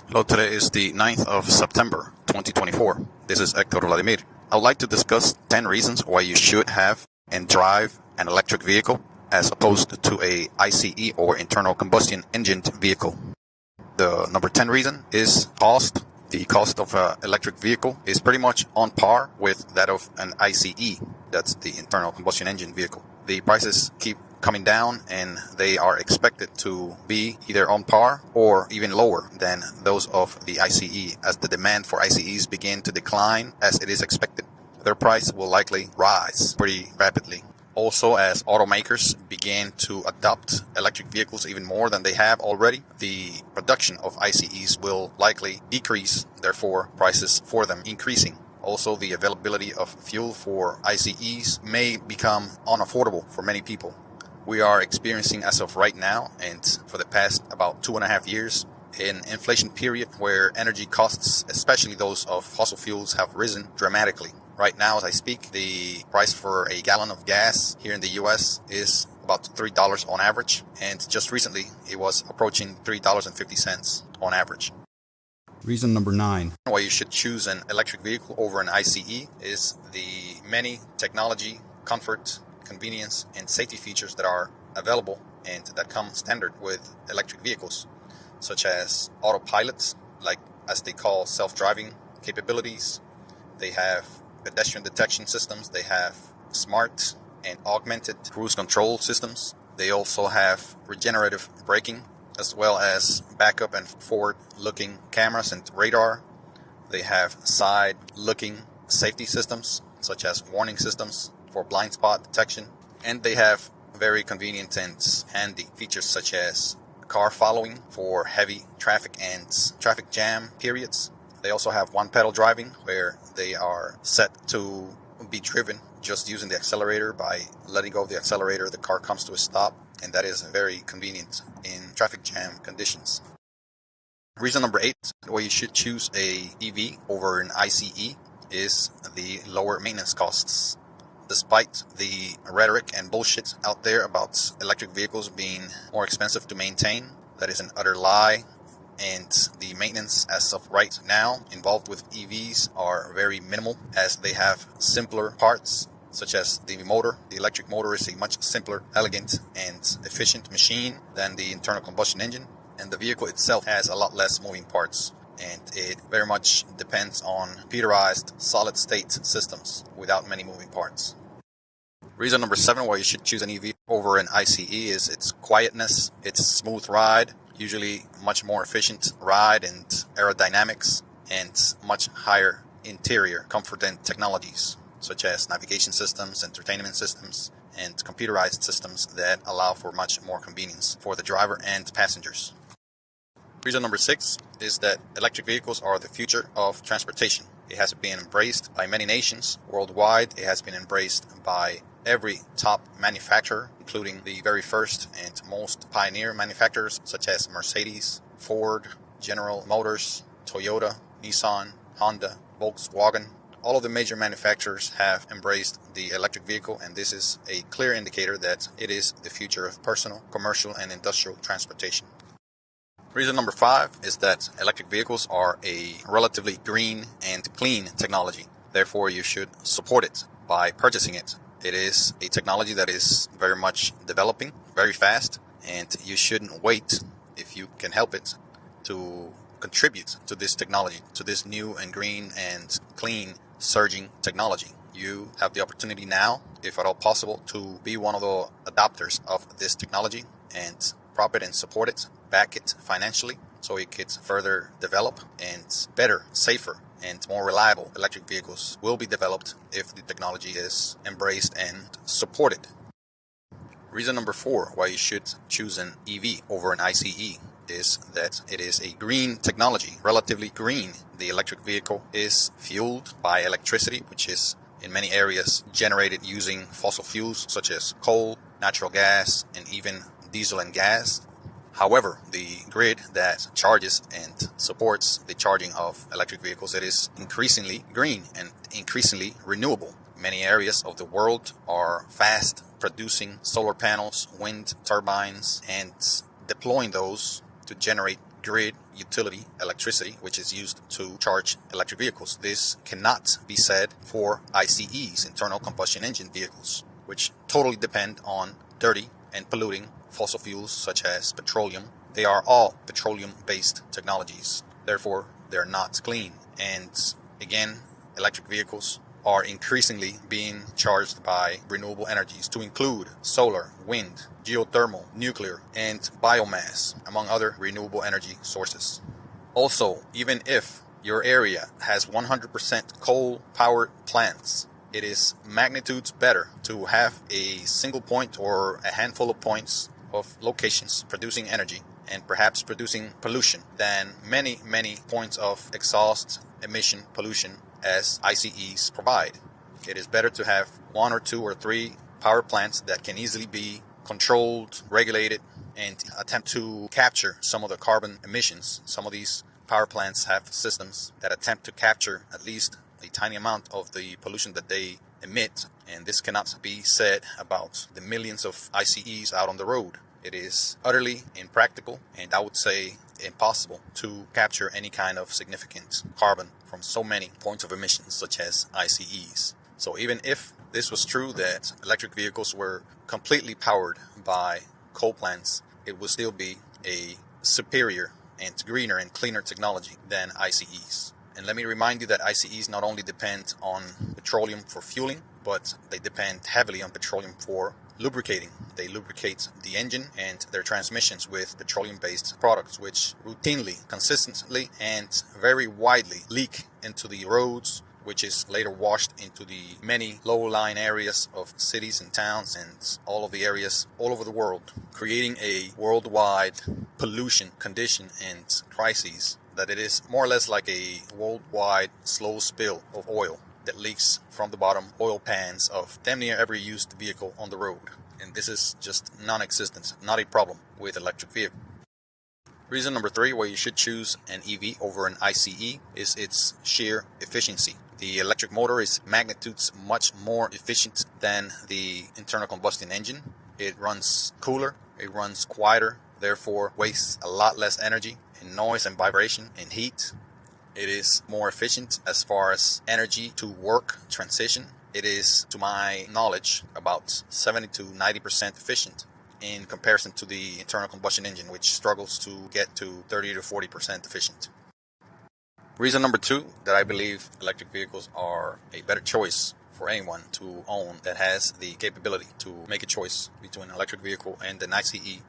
Hello, today is the 9th of September 2024. This is Hector Vladimir. I would like to discuss 10 reasons why you should have and drive an electric vehicle as opposed to a ICE or internal combustion engine vehicle. The number 10 reason is cost. The cost of an electric vehicle is pretty much on par with that of an ICE, that's the internal combustion engine vehicle. The prices keep coming down and they are expected to be either on par or even lower than those of the ICE as the demand for ICEs begin to decline as it is expected. Their price will likely rise pretty rapidly. Also, as automakers begin to adopt electric vehicles even more than they have already, the production of ICEs will likely decrease, therefore prices for them increasing. Also, the availability of fuel for ICEs may become unaffordable for many people. We are experiencing, as of right now, and for the past about 2.5 years, an inflation period where energy costs, especially those of fossil fuels, have risen dramatically. Right now, as I speak, the price for a gallon of gas here in the U.S. is about $3 on average, and just recently it was approaching $3.50 on average. Reason number 9. Why you should choose an electric vehicle over an ICE is the many technology, comfort, convenience, and safety features that are available and that come standard with electric vehicles, such as autopilots, like as they call self-driving capabilities. They have pedestrian detection systems. They have smart and augmented cruise control systems. They also have regenerative braking, as well as backup and forward-looking cameras and radar. They have side-looking safety systems, such as warning systems for blind spot detection. And they have very convenient and handy features such as car following for heavy traffic and traffic jam periods. They also have one-pedal driving, where they are set to be driven just using the accelerator. By letting go of the accelerator, the car comes to a stop, and that is very convenient in traffic jam conditions. Reason number 8 why you should choose a EV over an ICE is the lower maintenance costs. Despite the rhetoric and bullshit out there about electric vehicles being more expensive to maintain, that is an utter lie. And the maintenance as of right now involved with EVs are very minimal, as they have simpler parts, such as the motor. The electric motor is a much simpler, elegant, and efficient machine than the internal combustion engine. And the vehicle itself has a lot less moving parts, and it very much depends on computerized solid-state systems without many moving parts. Reason number 7 why you should choose an EV over an ICE is its quietness, its smooth ride, usually much more efficient ride and aerodynamics, and much higher interior comfort and technologies, such as navigation systems, entertainment systems, and computerized systems that allow for much more convenience for the driver and passengers. Reason number 6 is that electric vehicles are the future of transportation. It has been embraced by many nations worldwide. It has been embraced by every top manufacturer, including the very first and most pioneer manufacturers such as Mercedes, Ford, General Motors, Toyota, Nissan, Honda, Volkswagen. All of the major manufacturers have embraced the electric vehicle, and this is a clear indicator that it is the future of personal, commercial, and industrial transportation. Reason number 5 is that electric vehicles are a relatively green and clean technology. Therefore, you should support it by purchasing it. It is a technology that is very much developing, very fast, and you shouldn't wait, if you can help it, to contribute to this technology, to this new and green and clean surging technology. You have the opportunity now, if at all possible, to be one of the adopters of this technology and prop it and support it, back it financially, so it could further develop, and better, safer, and more reliable electric vehicles will be developed if the technology is embraced and supported. Reason number 4 why you should choose an EV over an ICE is that it is a green technology, relatively green. The electric vehicle is fueled by electricity, which is in many areas generated using fossil fuels such as coal, natural gas, and even diesel and gas. However, the grid that charges and supports the charging of electric vehicles, it is increasingly green and increasingly renewable. Many areas of the world are fast producing solar panels, wind turbines, and deploying those to generate grid utility electricity, which is used to charge electric vehicles. This cannot be said for ICEs, internal combustion engine vehicles, which totally depend on dirty and polluting fossil fuels such as petroleum. They are all petroleum-based technologies. Therefore, they're not clean. And again, electric vehicles are increasingly being charged by renewable energies to include solar, wind, geothermal, nuclear, and biomass, among other renewable energy sources. Also, even if your area has 100% coal-powered plants, it is magnitudes better to have a single point or a handful of points of locations producing energy and perhaps producing pollution than many points of exhaust emission pollution as ICEs provide. It is better to have 1 or 2 or 3 power plants that can easily be controlled, regulated, and attempt to capture some of the carbon emissions. Some of these power plants have systems that attempt to capture at least a tiny amount of the pollution that they emit, and this cannot be said about the millions of ICEs out on the road. It is utterly impractical, and I would say impossible, to capture any kind of significant carbon from so many points of emissions such as ICEs. So even if this was true, that electric vehicles were completely powered by coal plants, it would still be a superior and greener and cleaner technology than ICEs. And let me remind you that ICEs not only depend on petroleum for fueling, but they depend heavily on petroleum for lubricating. They lubricate the engine and their transmissions with petroleum-based products, which routinely, consistently, and very widely leak into the roads, which is later washed into the many low-lying areas of cities and towns and all of the areas all over the world, creating a worldwide pollution condition and crises that it is more or less like a worldwide slow spill of oil that leaks from the bottom oil pans of damn near every used vehicle on the road. And this is just non-existent, not a problem with electric vehicles. Reason number 3 why you should choose an EV over an ICE is its sheer efficiency. The electric motor is magnitudes much more efficient than the internal combustion engine. It runs cooler, it runs quieter, therefore wastes a lot less energy in noise and vibration and heat. It is more efficient as far as energy to work transition. It is, to my knowledge, about 70 to 90% efficient in comparison to the internal combustion engine, which struggles to get to 30 to 40% efficient. Reason number 2 that I believe electric vehicles are a better choice for anyone to own that has the capability to make a choice between an electric vehicle and an ICE.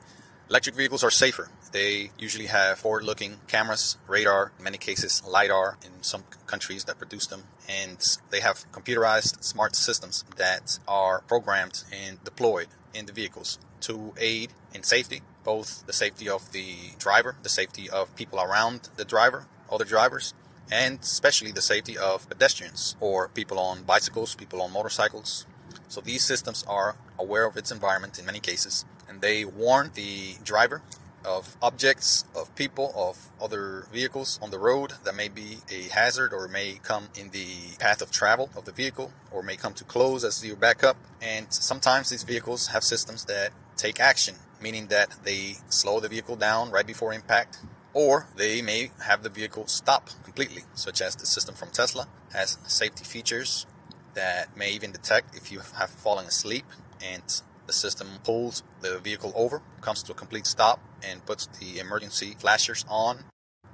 Electric vehicles are safer. They usually have forward-looking cameras, radar, in many cases LiDAR in some countries that produce them, and they have computerized smart systems that are programmed and deployed in the vehicles to aid in safety, both the safety of the driver, the safety of people around the driver, other drivers, and especially the safety of pedestrians or people on bicycles, people on motorcycles. So these systems are aware of its environment in many cases, and they warn the driver of objects, of people, of other vehicles on the road that may be a hazard or may come in the path of travel of the vehicle or may come too close as you back up. And sometimes these vehicles have systems that take action, meaning that they slow the vehicle down right before impact, or they may have the vehicle stop completely, such as the system from Tesla has safety features that may even detect if you have fallen asleep, and the system pulls the vehicle over, comes to a complete stop, and puts the emergency flashers on.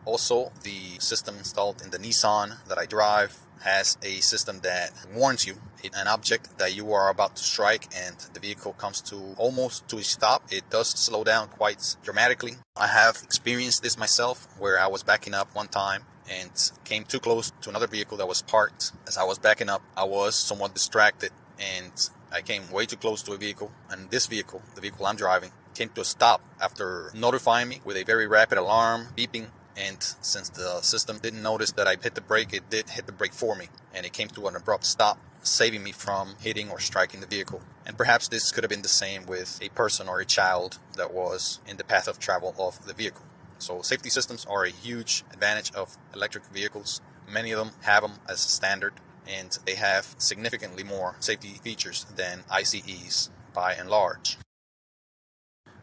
Also, the system installed in the Nissan that I drive has a system that warns you an object that you are about to strike and the vehicle comes to almost to a stop. It does slow down quite dramatically. I have experienced this myself where I was backing up one time and came too close to another vehicle that was parked. As I was backing up, I was somewhat distracted and I came way too close to a vehicle, and this vehicle, the vehicle I'm driving, came to a stop after notifying me with a very rapid alarm beeping. And since the system didn't notice that I hit the brake, it did hit the brake for me, and it came to an abrupt stop, saving me from hitting or striking the vehicle. And perhaps this could have been the same with a person or a child that was in the path of travel of the vehicle. So safety systems are a huge advantage of electric vehicles. Many of them have them as standard, and they have significantly more safety features than ICEs by and large.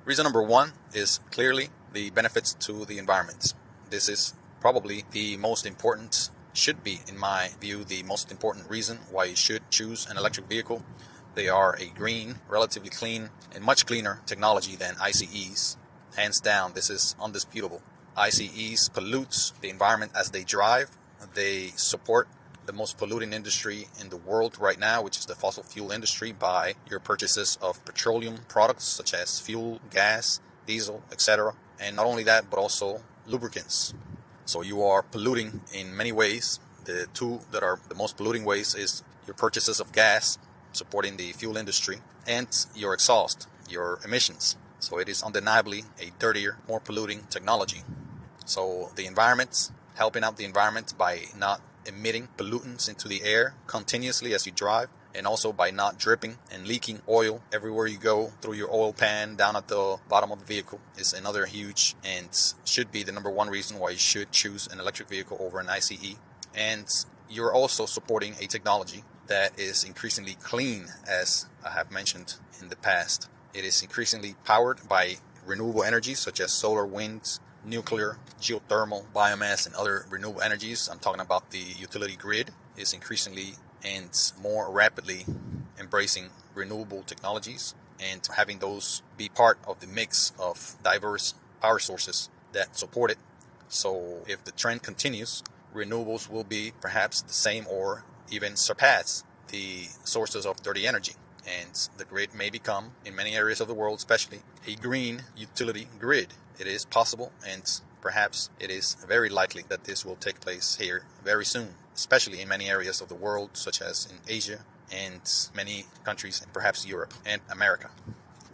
Reason number 1 is clearly the benefits to the environment. This is probably the most important, should be, in my view, the most important reason why you should choose an electric vehicle. They are a green, relatively clean, and much cleaner technology than ICEs. Hands down, this is undisputable. ICEs pollute the environment as they drive. They support the most polluting industry in the world right now, which is the fossil fuel industry, by your purchases of petroleum products such as fuel, gas, diesel, etc. And not only that, but also lubricants. So you are polluting in many ways. The two that are the most polluting ways is your purchases of gas, supporting the fuel industry, and your exhaust, your emissions. So it is undeniably a dirtier, more polluting technology. So the environment, helping out the environment by not emitting pollutants into the air continuously as you drive, and also by not dripping and leaking oil everywhere you go through your oil pan down at the bottom of the vehicle, is another huge and should be the number one reason why you should choose an electric vehicle over an ICE. And you're also supporting a technology that is increasingly clean, as I have mentioned in the past. It is increasingly powered by renewable energies such as solar, wind, nuclear, geothermal, biomass, and other renewable energies. I'm talking about the utility grid is increasingly and more rapidly embracing renewable technologies and having those be part of the mix of diverse power sources that support it. So if the trend continues, renewables will be perhaps the same or even surpass the sources of dirty energy. And the grid may become, in many areas of the world especially, a green utility grid. It is possible, and perhaps it is very likely that this will take place here very soon, especially in many areas of the world, such as in Asia and many countries, and perhaps Europe and America.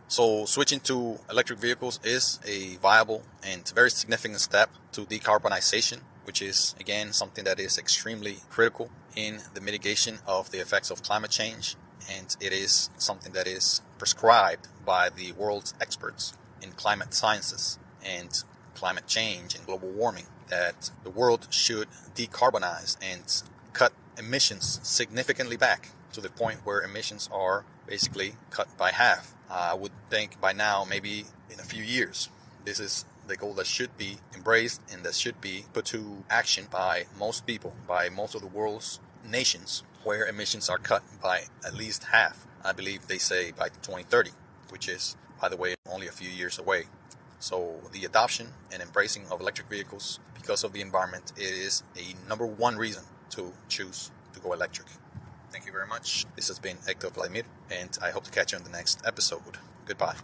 So switching to electric vehicles is a viable and very significant step to decarbonization, which is, again, something that is extremely critical in the mitigation of the effects of climate change. And it is something that is prescribed by the world's experts in climate sciences and climate change and global warming, that the world should decarbonize and cut emissions significantly back to the point where emissions are basically cut by half. I would think by now, maybe in a few years, this is the goal that should be embraced and that should be put to action by most people, by most of the world's nations, where emissions are cut by at least half. I believe they say by 2030, which is, by the way, only a few years away. So the adoption and embracing of electric vehicles because of the environment, it is a number one reason to choose to go electric. Thank you very much. This has been Hector Vladimir, and I hope to catch you on the next episode. Goodbye.